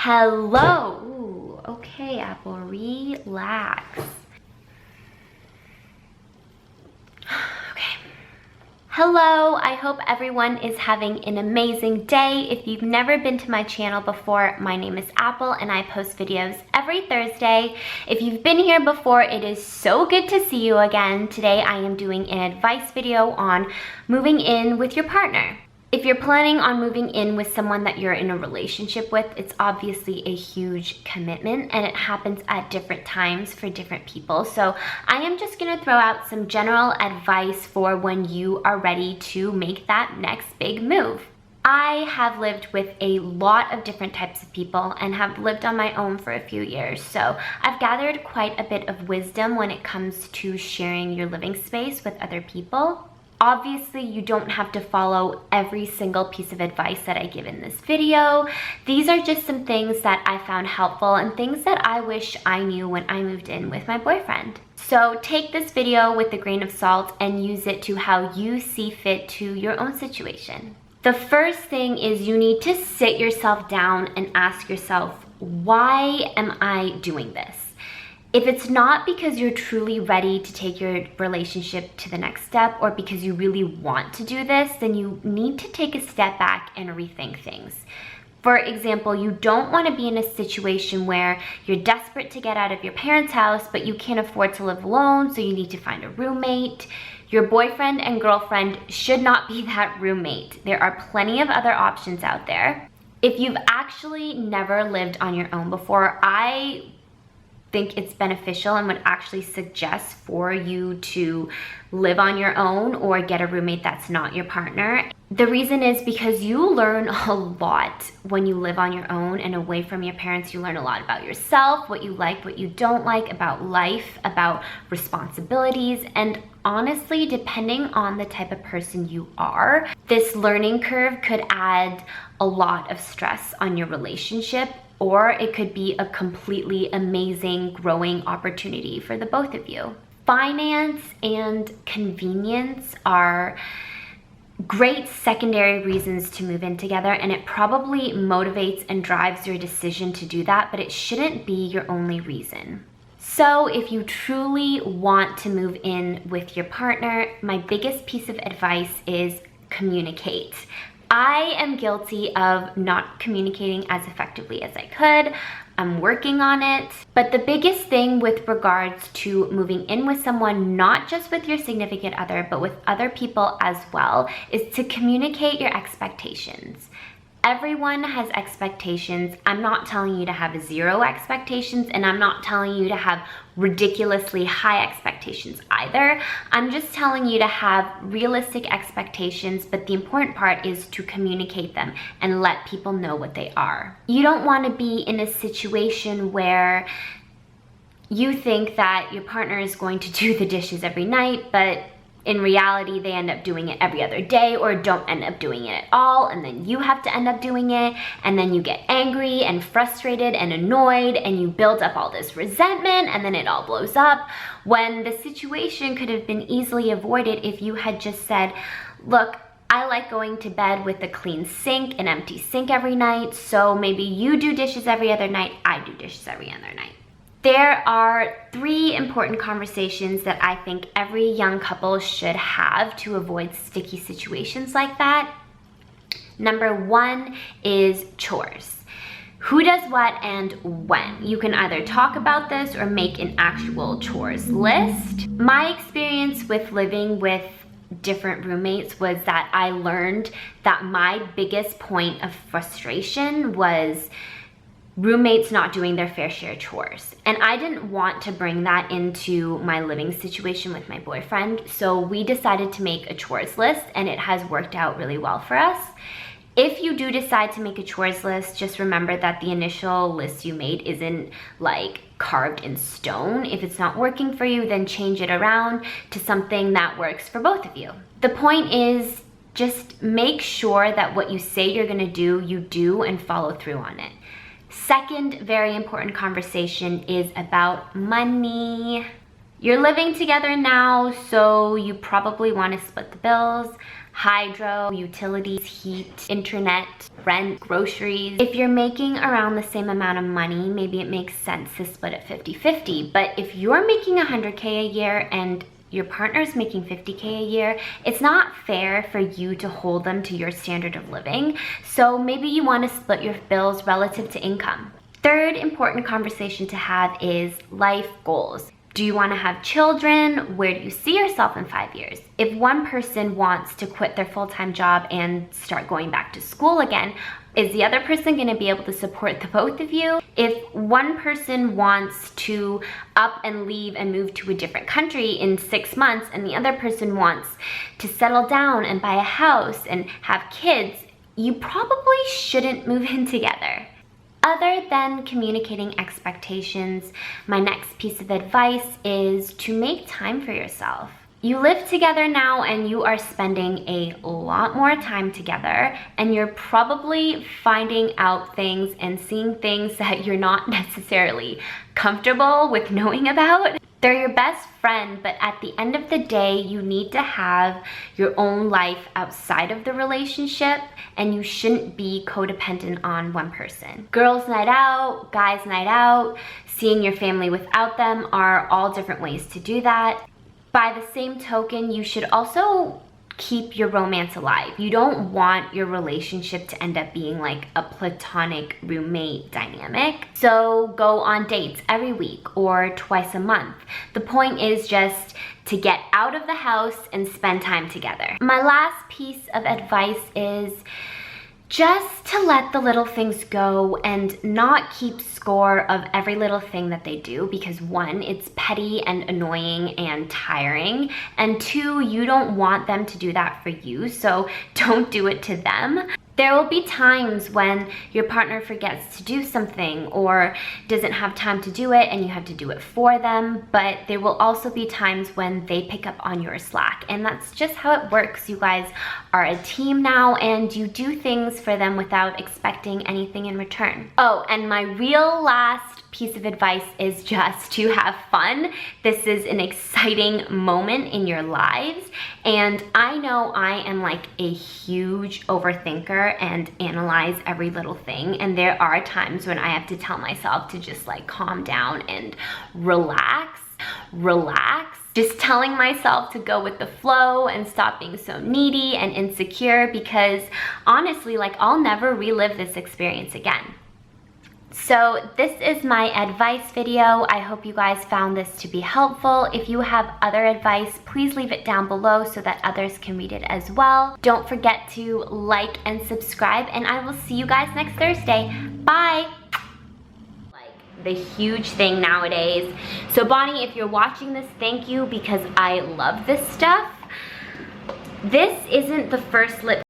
Hello. Ooh, okay, Apple, relax. Okay. Hello, I hope everyone is having an amazing day. If you've never been to my channel before, my name is Apple and I post videos every Thursday. If you've been here before, it is so good to see you again. Today I am doing an advice video on moving in with your partner. If you're planning on moving in with someone that you're in a relationship with, it's obviously a huge commitment and it happens at different times for different people. So I am just gonna throw out some general advice for when you are ready to make that next big move. I have lived with a lot of different types of people and have lived on my own for a few years. So I've gathered quite a bit of wisdom when it comes to sharing your living space with other people. Obviously, you don't have to follow every single piece of advice that I give in this video. These are just some things that I found helpful and things that I wish I knew when I moved in with my boyfriend. So take this video with a grain of salt and use it to how you see fit to your own situation. The first thing is you need to sit yourself down and ask yourself, why am I doing this? If it's not because you're truly ready to take your relationship to the next step or because you really want to do this, then you need to take a step back and rethink things. For example, you don't want to be in a situation where you're desperate to get out of your parents' house, but you can't afford to live alone, so you need to find a roommate. Your boyfriend and girlfriend should not be that roommate. There are plenty of other options out there. If you've actually never lived on your own before, I think it's beneficial and would actually suggest for you to live on your own or get a roommate that's not your partner. The reason is because you learn a lot when you live on your own and away from your parents. You learn a lot about yourself, what you like, what you don't like, about life, about responsibilities, and honestly, depending on the type of person you are, this learning curve could add a lot of stress on your relationship, or it could be a completely amazing growing opportunity for the both of you. Finance and convenience are great secondary reasons to move in together, and it probably motivates and drives your decision to do that, but it shouldn't be your only reason. So if you truly want to move in with your partner, my biggest piece of advice is communicate. I am guilty of not communicating as effectively as I could. I'm working on it. But the biggest thing with regards to moving in with someone, not just with your significant other, but with other people as well, is to communicate your expectations. Everyone has expectations. I'm not telling you to have zero expectations, and I'm not telling you to have ridiculously high expectations either. I'm just telling you to have realistic expectations, but the important part is to communicate them and let people know what they are. You don't want to be in a situation where you think that your partner is going to do the dishes every night, but in reality, they end up doing it every other day or don't end up doing it at all, and then you have to end up doing it, and then you get angry and frustrated and annoyed, and you build up all this resentment, and then it all blows up, when the situation could have been easily avoided if you had just said, look, I like going to bed with a clean sink, an empty sink every night, so maybe you do dishes every other night, I do dishes every other night. There are 3 important conversations that I think every young couple should have to avoid sticky situations like that. Number 1 is chores. Who does what and when? You can either talk about this or make an actual chores list. My experience with living with different roommates was that I learned that my biggest point of frustration was roommates not doing their fair share chores. And I didn't want to bring that into my living situation with my boyfriend, so we decided to make a chores list, and it has worked out really well for us. If you do decide to make a chores list, just remember that the initial list you made isn't like carved in stone. If it's not working for you, then change it around to something that works for both of you. The point is, just make sure that what you say you're gonna do, you do and follow through on it. Second very important conversation is about money. You're living together now, so you probably want to split the bills. Hydro, utilities, heat, internet, rent, groceries. If you're making around the same amount of money, maybe it makes sense to split it 50-50. But if you're making 100K a year and your partner's making 50K a year, it's not fair for you to hold them to your standard of living. So maybe you want to split your bills relative to income. Third important conversation to have is life goals. Do you want to have children? Where do you see yourself in 5 years? If one person wants to quit their full-time job and start going back to school again, is the other person going to be able to support the both of you? If one person wants to up and leave and move to a different country in 6 months and the other person wants to settle down and buy a house and have kids, you probably shouldn't move in together. Other than communicating expectations, my next piece of advice is to make time for yourself. You live together now and you are spending a lot more time together, and you're probably finding out things and seeing things that you're not necessarily comfortable with knowing about. They're your best friend, but at the end of the day, you need to have your own life outside of the relationship, and you shouldn't be codependent on one person. Girls' night out, guys' night out, seeing your family without them are all different ways to do that. By the same token, you should also keep your romance alive. You don't want your relationship to end up being like a platonic roommate dynamic. So go on dates every week or twice a month. The point is just to get out of the house and spend time together. My last piece of advice is just to let the little things go and not keep score of every little thing that they do, because one, it's petty and annoying and tiring, and two, you don't want them to do that for you, so don't do it to them. There will be times when your partner forgets to do something or doesn't have time to do it and you have to do it for them, but there will also be times when they pick up on your slack, and that's just how it works. You guys are a team now and you do things for them without expecting anything in return. Oh, and my real last piece of advice is just to have fun. This is an exciting moment in your lives, and I know I am like a huge overthinker and analyze every little thing, and there are times when I have to tell myself to just like calm down and relax. Just telling myself to go with the flow and stop being so needy and insecure, because honestly, like, I'll never relive this experience again. So this is my advice video. I hope you guys found this to be helpful. If you have other advice, please leave it down below so that others can read it as well. Don't forget to like and subscribe, and I will see you guys next Thursday. Bye! The huge thing nowadays. So Bonnie, if you're watching this, thank you, because I love this stuff. This isn't the first lip